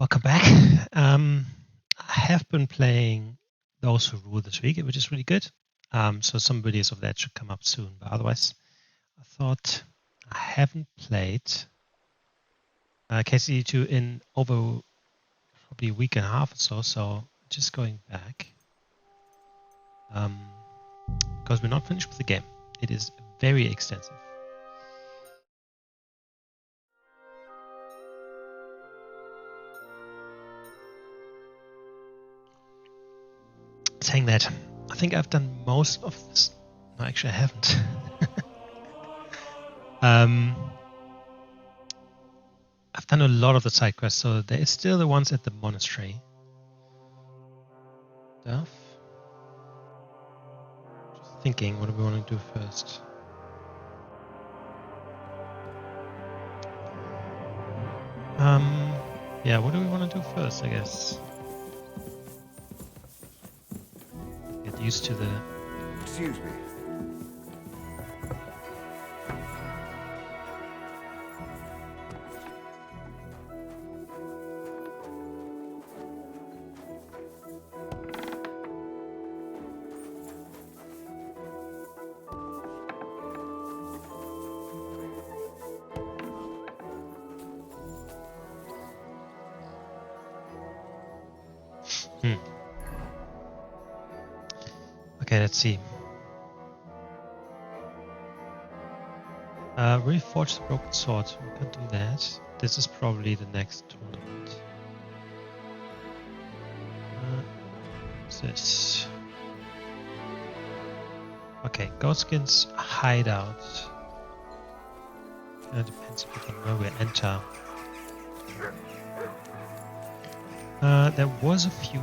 Welcome back. I have been playing Those Who Rule this week, which is really good. So some videos of that should come up soon. But otherwise, I thought I haven't played KCD2 in over probably a week and a half or so. So just going back, because we're not finished with the game. It is very extensive. Saying that, I think I've done most of this. No, actually, I haven't. I've done a lot of the side quests, so there is still the ones at the monastery. Stuff. Just thinking, what do we want to do first? Yeah, what do we want to do first, I guess? Get used to the... Excuse me. Okay, let's see. Reforge the broken sword. We can do that. This is probably the next tournament. What's this? Okay, Ghostskin's hideout. Depends a bit on where we enter. There was a few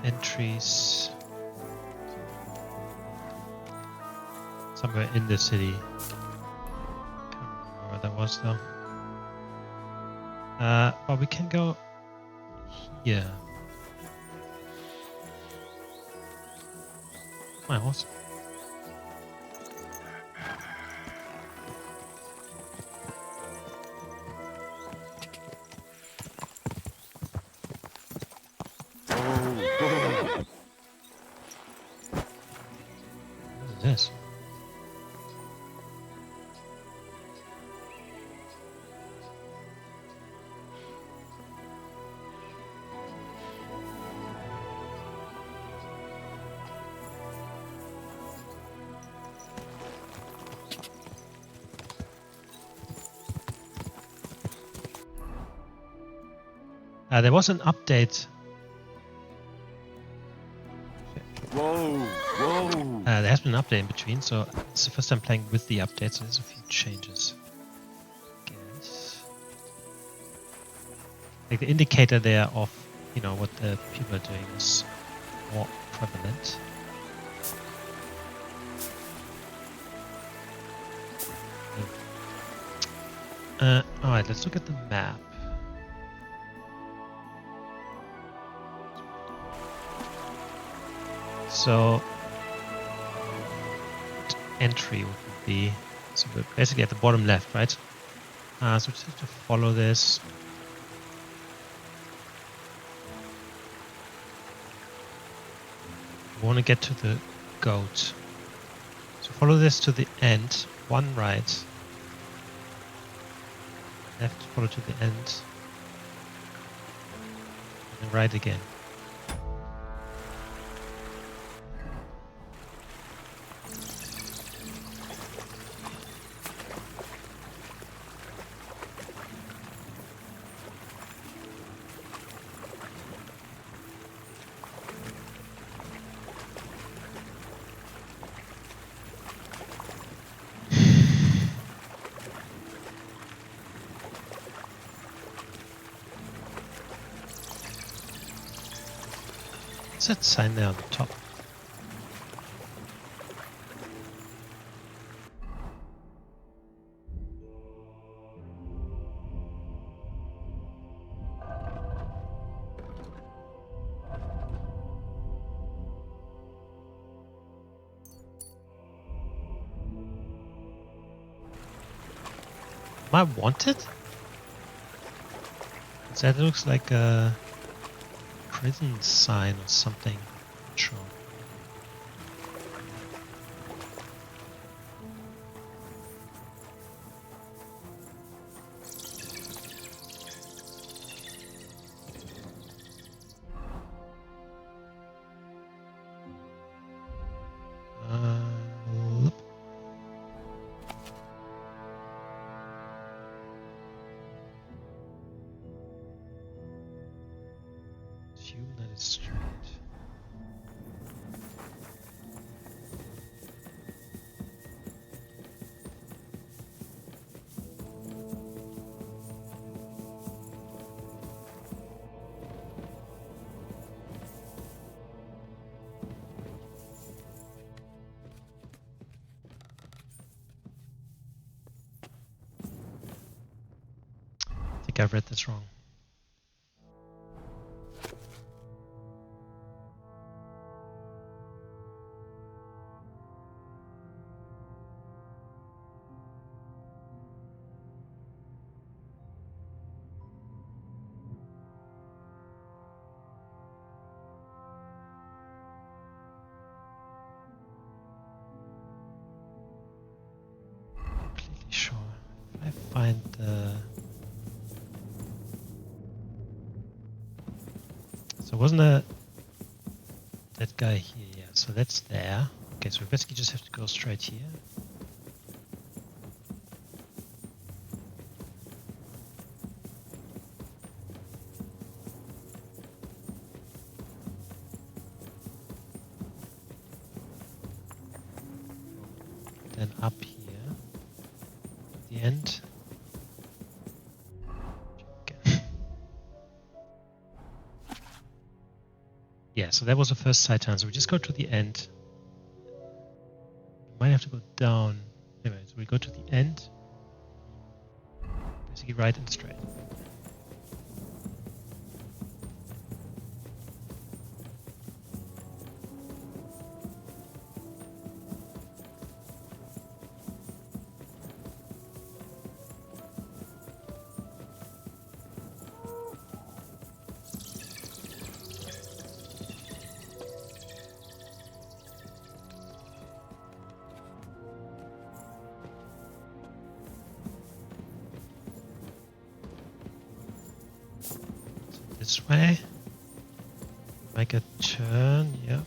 entries somewhere in the city. Can't remember where that was though. But we can go here. My horse. What is this? There was an update. Whoa! There has been an update in between, so it's the first time playing with the update, so there's a few changes. Guess. Like the indicator there of, you know, what the people are doing is more prevalent. Alright, let's look at the map. So, entry would be, so we're basically at the bottom left, right? So we just have to follow this. We want to get to the goat. So follow this to the end, one right. Left, follow to the end. And then right again. What's that sign there on the top? Am I wanted? That looks like a prison sign or something. Not sure. Look. Assume that it's straight. I think I read this wrong. Completely sure. If I find the... So wasn't that guy here? Yeah, so that's there. Okay, so we basically just have to go straight here. Then up here to the end. Okay. Yeah, so that was the first side turn. So we just go to the end. We might have to go down. Anyway, so we go to the end. Basically right and straight. This way. Make a turn, yeah.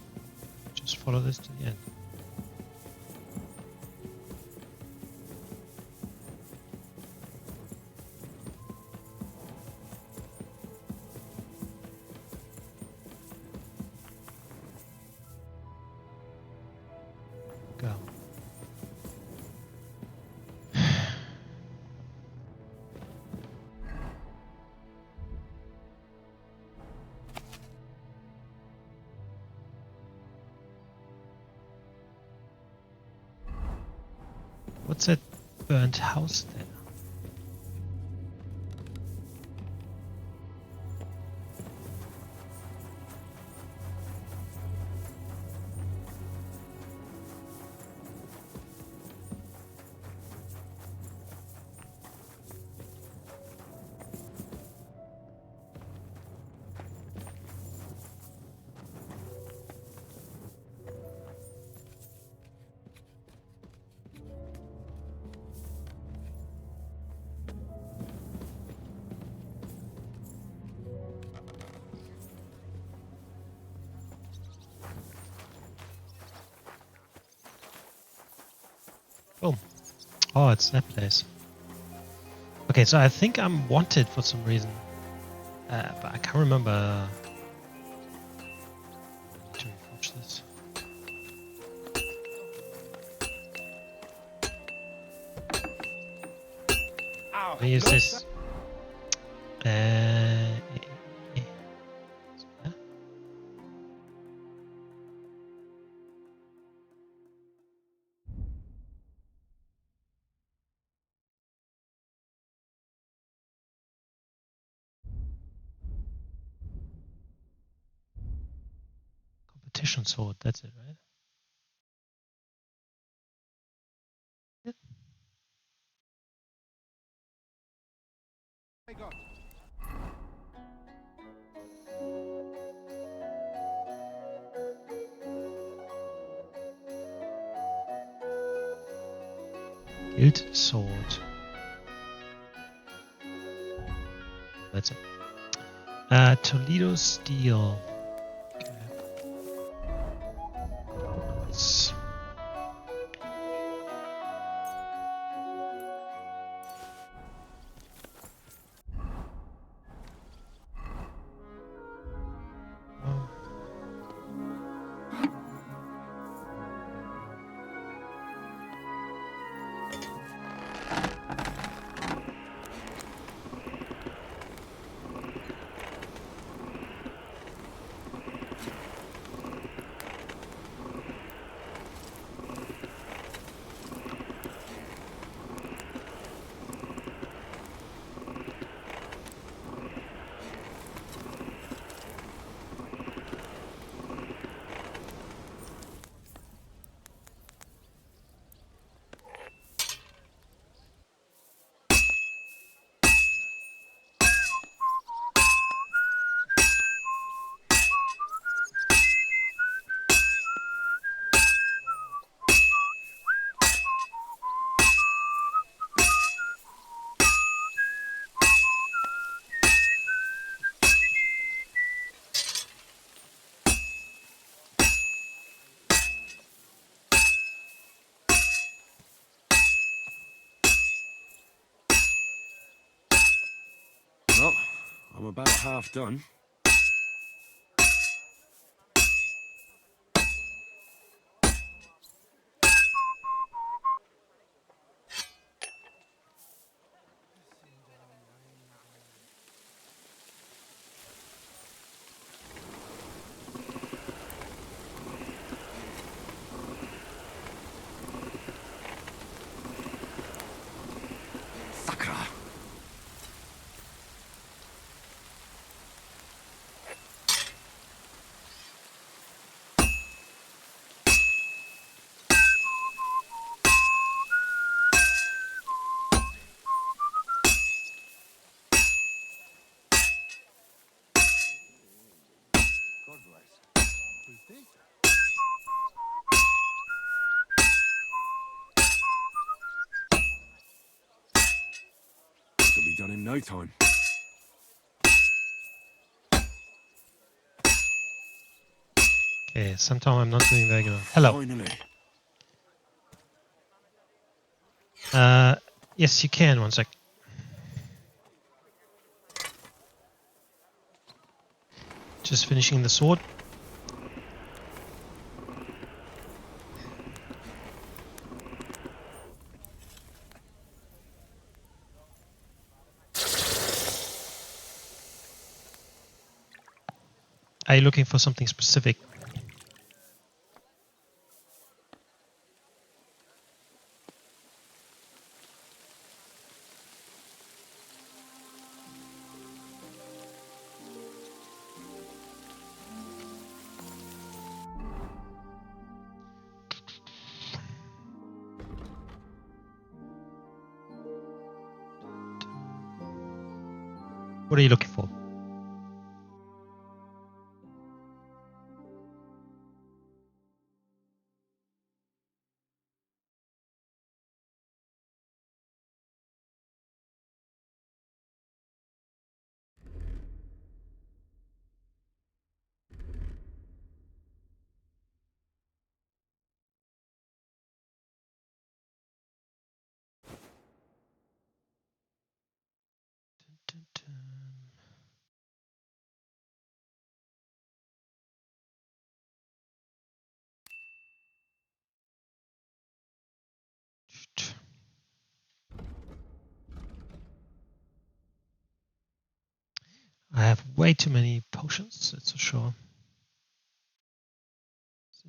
Just follow this to the end. Go. What's that burnt house there? Oh. Oh, it's that place. Okay, so I think I'm wanted for some reason. But I can't remember. To watch this. Ow. Let me use this. Yeah. Competition sword, that's it, right? Yeah. My God. Hilt sword. That's it. Toledo steel. Okay. Let's Well, I'm about half done. Sakura. God bless. Who's this? It'll be done in no time. okay. Sometimes I'm not doing very good. Hello. Finally. Yes, you can. One sec. Just finishing the sword. Are you looking for something specific? What are you looking for? I have way too many potions, that's for sure.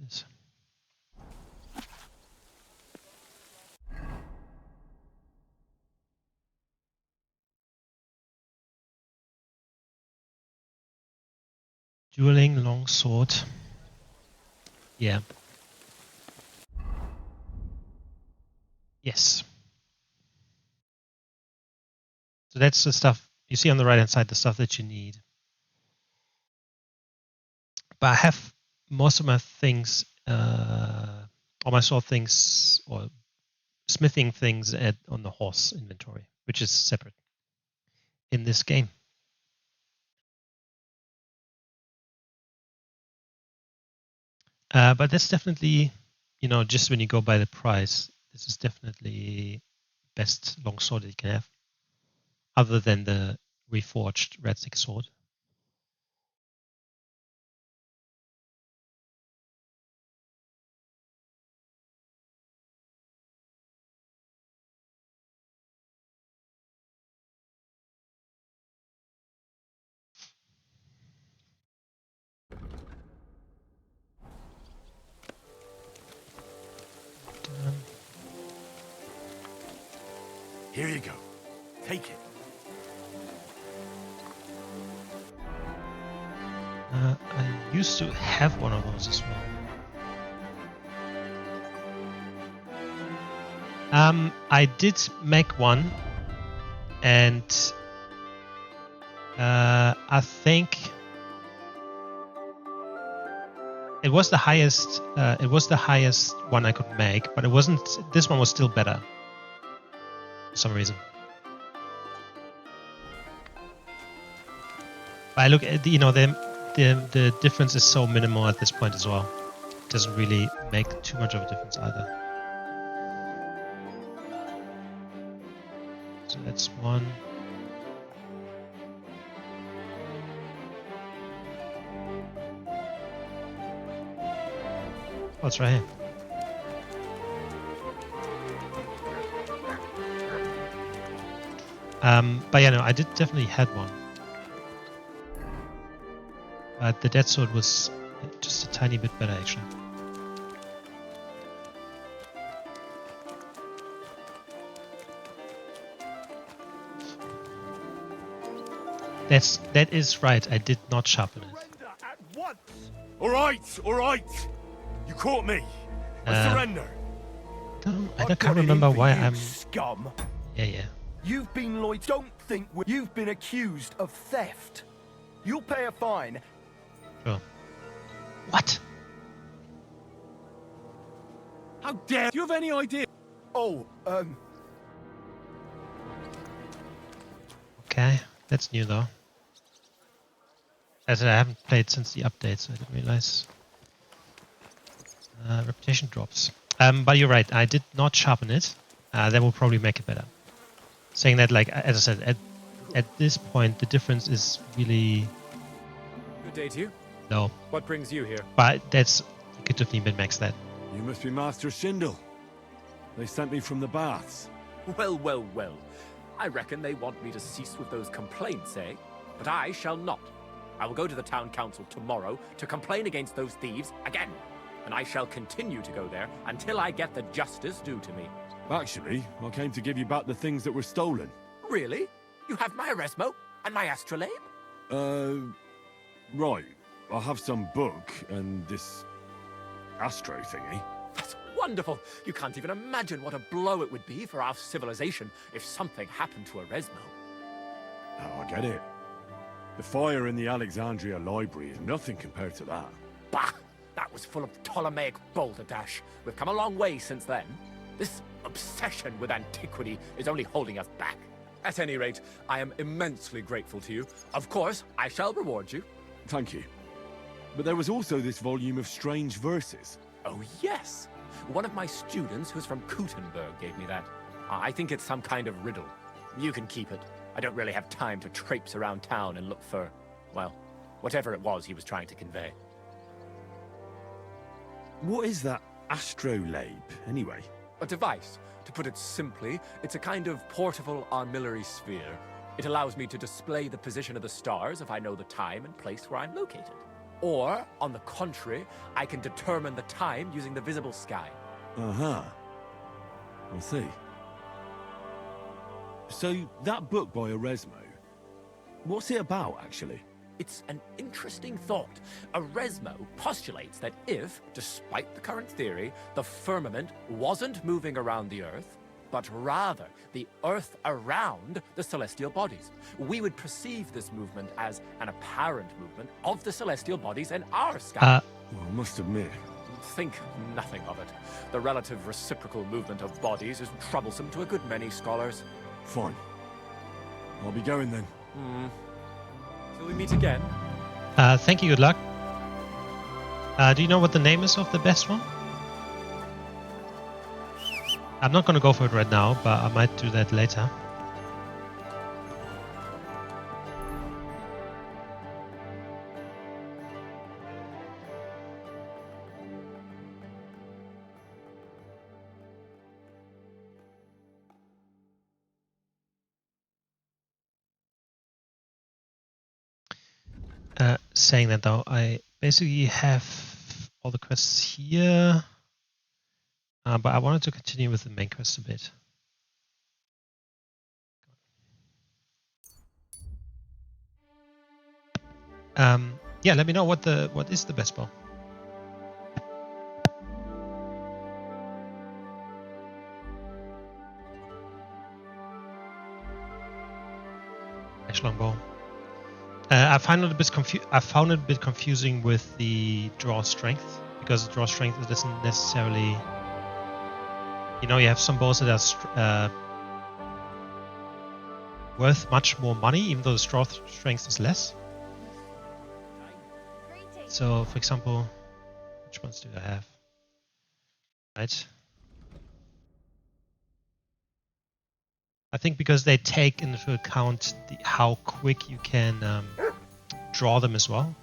This is dueling longsword. Yeah. Yes. So that's the stuff you see on the right hand side, the stuff that you need. But I have most of my things, all my sword things, or smithing things on the horse inventory, which is separate in this game. But that's definitely, just when you go by the price, this is definitely best longsword that you can have, other than the reforged red stick sword. Here you go. Take it. I used to have one of those as well. I did make one, and I think it was the highest. It was the highest one I could make, but it wasn't. This one was still better for some reason. But I look at the difference is so minimal at this point as well. It doesn't really make too much of a difference either. So that's one. Oh, it's right here. But yeah, no, I did definitely had one. But the dead sword was just a tiny bit better, actually. That is right. I did not sharpen it. At once. All right. You caught me. I surrender. I can't remember why I'm. Scum. Yeah. You've been loyal. Don't think you've been accused of theft. You'll pay a fine. Sure. What? How dare you have any idea? Oh, Okay, that's new though. As I haven't played since the update, so I didn't realize. Reputation drops. But you're right. I did not sharpen it. That will probably make it better. Saying that, like as I said, at this point, the difference is really Good day to you. low. What brings you here? But that's you could definitely min-max that. You must be Master Schindel. They sent me from the baths. Well. I reckon they want me to cease with those complaints, eh? But I shall not. I will go to the town council tomorrow to complain against those thieves again. And I shall continue to go there until I get the justice due to me. Actually, I came to give you back the things that were stolen. Really? You have my Eresmo and my astrolabe? Right. I have some book and this astro thingy. That's wonderful. You can't even imagine what a blow it would be for our civilization if something happened to Eresmo. Oh, I get it. The fire in the Alexandria library is nothing compared to that. Bah! That was full of Ptolemaic balderdash. We've come a long way since then. This obsession with antiquity is only holding us back. At any rate, I am immensely grateful to you. Of course, I shall reward you. Thank you. But there was also this volume of strange verses. Oh, yes. One of my students who's from Gutenberg gave me that. I think it's some kind of riddle. You can keep it. I don't really have time to traipse around town and look for, well, whatever it was he was trying to convey. What is that astrolabe, anyway? A device. To put it simply, it's a kind of portable armillary sphere. It allows me to display the position of the stars if I know the time and place where I'm located. Or, on the contrary, I can determine the time using the visible sky. Uh-huh. I see. So, that book by Eresmo, what's it about, actually? It's an interesting thought. Eresmo postulates that if, despite the current theory, the firmament wasn't moving around the Earth, but rather the Earth around the celestial bodies, we would perceive this movement as an apparent movement of the celestial bodies in our sky. Well, I must admit, Think nothing of it. The relative reciprocal movement of bodies is troublesome to a good many scholars. Fine. I'll be going then. Till we meet again. Thank you, good luck. Do you know what the name is of the best one? I'm not going to go for it right now, but I might do that later. Saying that though, I basically have all the quests here, but I wanted to continue with the main quest a bit. Yeah, let me know what is the best bow. Longbow. I found it a bit confusing with the draw strength, because the draw strength doesn't necessarily, you have some bows that are worth much more money, even though the draw strength is less. So, for example, which ones do I have? Right. I think because they take into account how quick you can draw them as well.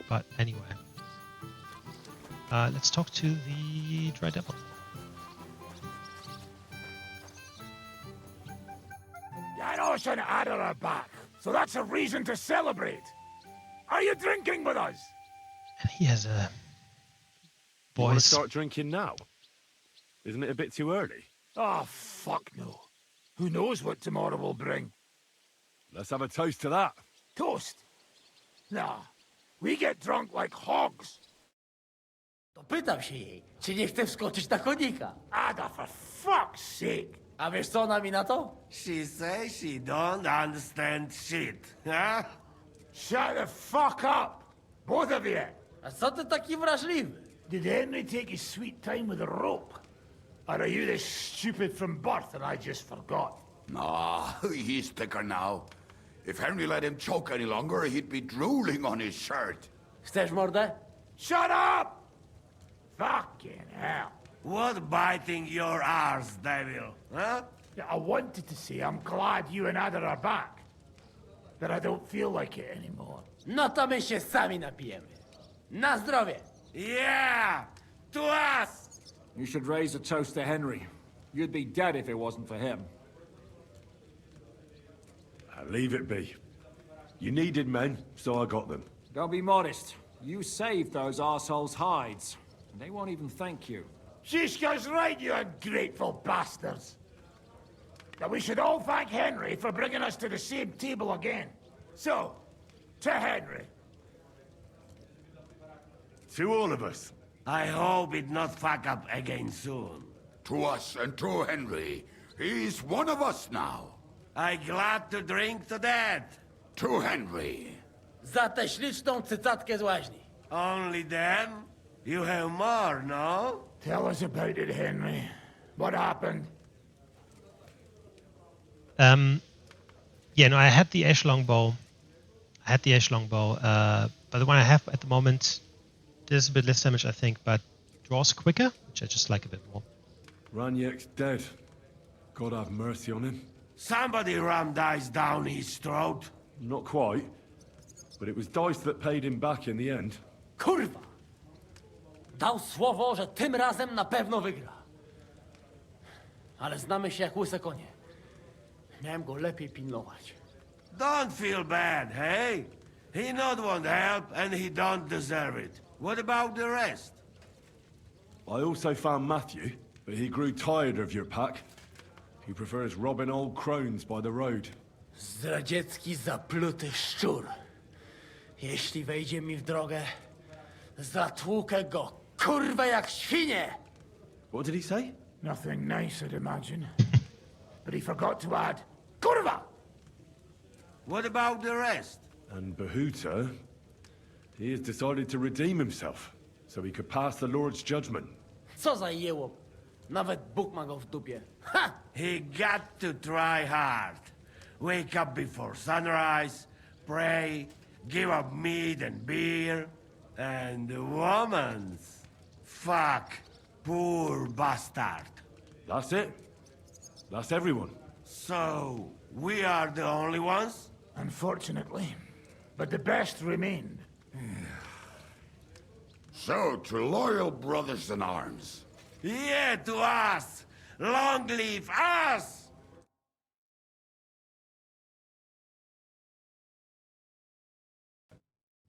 But anyway, let's talk to the Dry Devil. Janos and Adder are back, so that's a reason to celebrate. Are you drinking with us? And he has a You want to voice. start drinking now? Isn't it a bit too early? Oh, fuck no. Who knows what tomorrow will bring? Let's have a toast to that. Toast? Nah, we get drunk like hogs. To pytam się jej, czy nie chce wskoczyć na konika. Ada, for fuck's sake. A wiesz co ona mi na to? She says she don't understand shit, huh? Shut the fuck up, both of you. A co ty taki wrażliwy? Did Henry take his sweet time with a rope? Or are you this stupid from birth and I just forgot? Nah, he's thicker now. If Henry let him choke any longer, he'd be drooling on his shirt. Chcesz mordę? Shut up! Fucking hell. What biting your arse, devil, huh? Yeah, I wanted to say I'm glad you and Ada are back. But I don't feel like it anymore. No to my się sami napijemy. Na zdrowie! Yeah! To us! You should raise a toast to Henry. You'd be dead if it wasn't for him. Leave it be. You needed men, so I got them. Don't be modest. You saved those arseholes' hides. And they won't even thank you. Shishka's right, you ungrateful bastards. Now we should all thank Henry for bringing us to the same table again. So, to Henry. To all of us. I hope it not fuck up again soon. To us and to Henry. He's one of us now. I glad to drink to that. To Henry. Za tę śliczną cycatkę z łaźni. Only them? You have more, no? Tell us about it, Henry. What happened? Yeah, no, I had the Ash Longbow. But the one I have at the moment does a bit less damage, I think, but draws quicker, which I just like a bit more. Ranyek's dead. God have mercy on him. Somebody rammed dice down his throat. Not quite. But it was dice that paid him back in the end. Kurwa! Dał słowo, że tym razem na pewno wygra. Ale znamy się jak łyse konie. Miałem go lepiej pilnować. Don't feel bad, hey? He not want help, and he don't deserve it. What about the rest? I also found Matthew, but he grew tired of your pack. He prefers robbing old crones by the road. Zdradziecki, zapluty szczur. Jeśli wejdzie mi w drogę, zatłukę go, kurwę, jak świnię! What did he say? Nothing nice, I'd imagine. But he forgot to add, Kurva! What about the rest? And Bahuta, He has decided to redeem himself, so he could pass the Lord's judgment. Co za jełop. Nawet Bóg ma go w dupie. Ha! He got to try hard. Wake up before sunrise, pray, give up meat and beer, and the woman's. Fuck, poor bastard. That's it. That's everyone. So, we are the only ones? Unfortunately. But the best remained. So, to loyal brothers in arms. Yeah, to us! Long live us!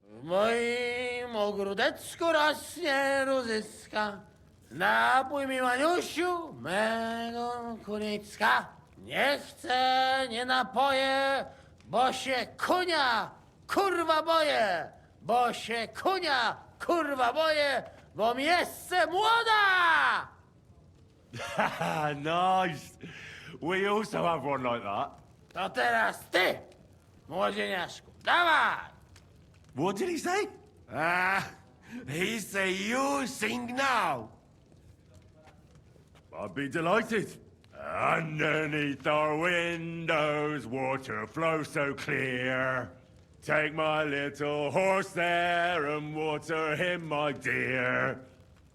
W moim ogródeczku rośnie różyska. Napój mi, Maniusiu, mego kunicka. Nie chcę, nie napoję, bo się kunia, kurwa boję. Bo się kunia, kurwa boję, bo mi jeszcze młoda! Nice. We also have one like that. To teraz ty, młodzieniaszku, dawaj! What did he say? He say you sing now. I'd be delighted. Underneath our windows, water flows so clear. Take my little horse there and water him, my dear.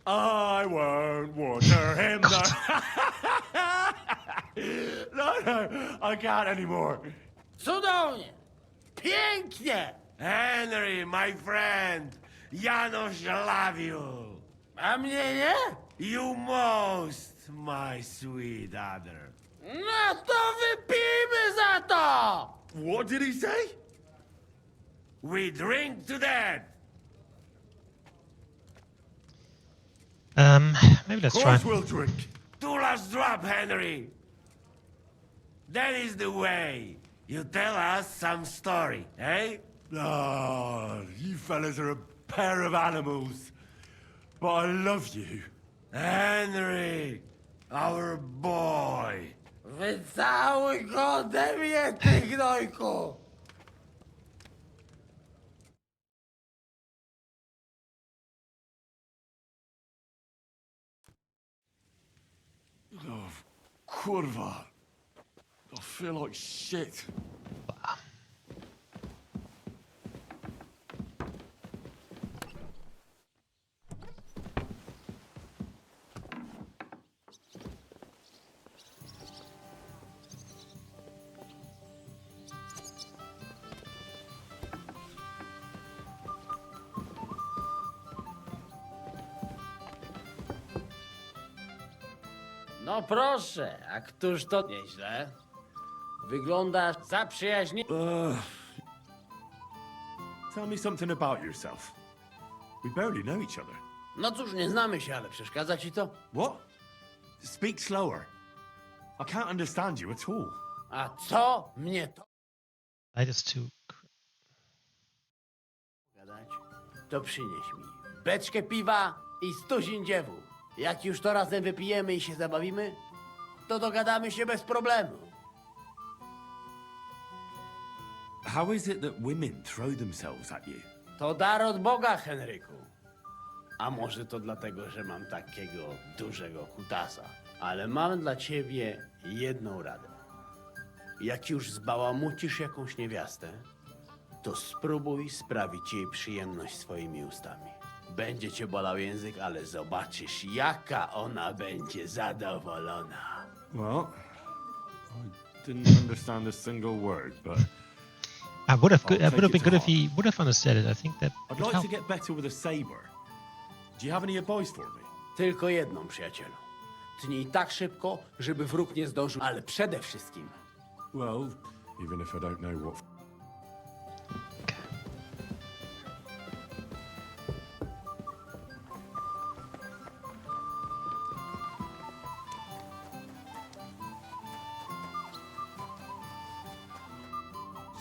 I won't water him, though. No, I can't anymore. Cudownie! Pięknie! Henry, my friend, Janusz love you. A mnie nie? You most, my sweet other. No to wypijmy za to! What did he say? We drink to that. Maybe let's Of try. course we'll drink. Two last drop, Henry. That is the way. You tell us some story, eh? Ah, you fellas are a pair of animals. But I love you. Henry, our boy. Wycałuj go ode mnie, ty gnojku! Oh, kurwa. I feel like shit. No proszę, a któż to nieźle? Wyglądasz zaprzyjaźniony. Tell me something about yourself. We barely know each other. No cóż, nie znamy się, ale przeszkadza ci to? What? Speak slower. I can't understand you at all. A co mnie to Light is too. gadać? To przynieś mi beczkę piwa i stuzin dziewu. Jak już to razem wypijemy i się zabawimy, to dogadamy się bez problemu. How is it that women throw themselves at you? To dar od Boga, Henryku. A może to dlatego, że mam takiego dużego kutasa. Ale mam dla ciebie jedną radę. Jak już zbałamucisz jakąś niewiastę, to spróbuj sprawić jej przyjemność swoimi ustami. Będzie cię bolał język, ale zobaczysz, jaka ona będzie zadowolona. Well, I didn't understand a single word, but I would have. I'll It would take have it been to good if heart. he would have understood it. I think that. I'd would like help. to get better with a saber. Do you have any advice for me? Tylko jedną, przyjacielu. Tnij tak szybko, żeby wróg nie zdążył, ale przede wszystkim Well, even if I don't know what.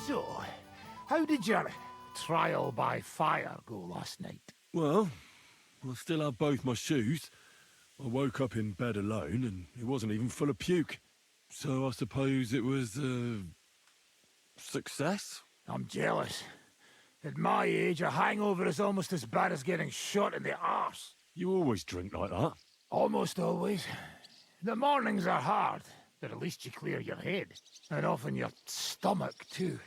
So, how did your trial by fire go last night? Well, I still have both my shoes. I woke up in bed alone, and it wasn't even full of puke. So I suppose it was a success. I'm jealous. At my age, a hangover is almost as bad as getting shot in the arse. You always drink like that. Almost always. The mornings are hard, but at least you clear your head. And often your stomach, too.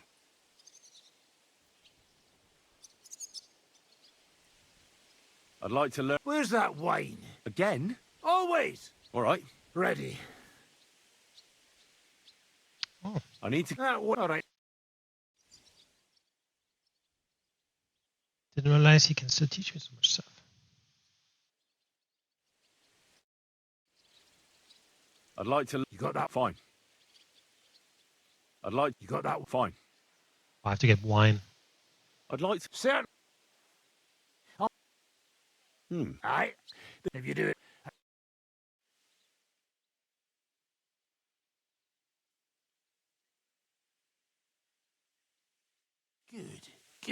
I'd like to learn... Where's that wine? Again? Always! All right. Ready. Oh, I need to... All right. didn't realize he can still teach me so much stuff. I'd like to... You got that? Fine. I'd like... You got that? Fine. I have to get wine. I'd like to... Certain. Hmm. Aye. If you do it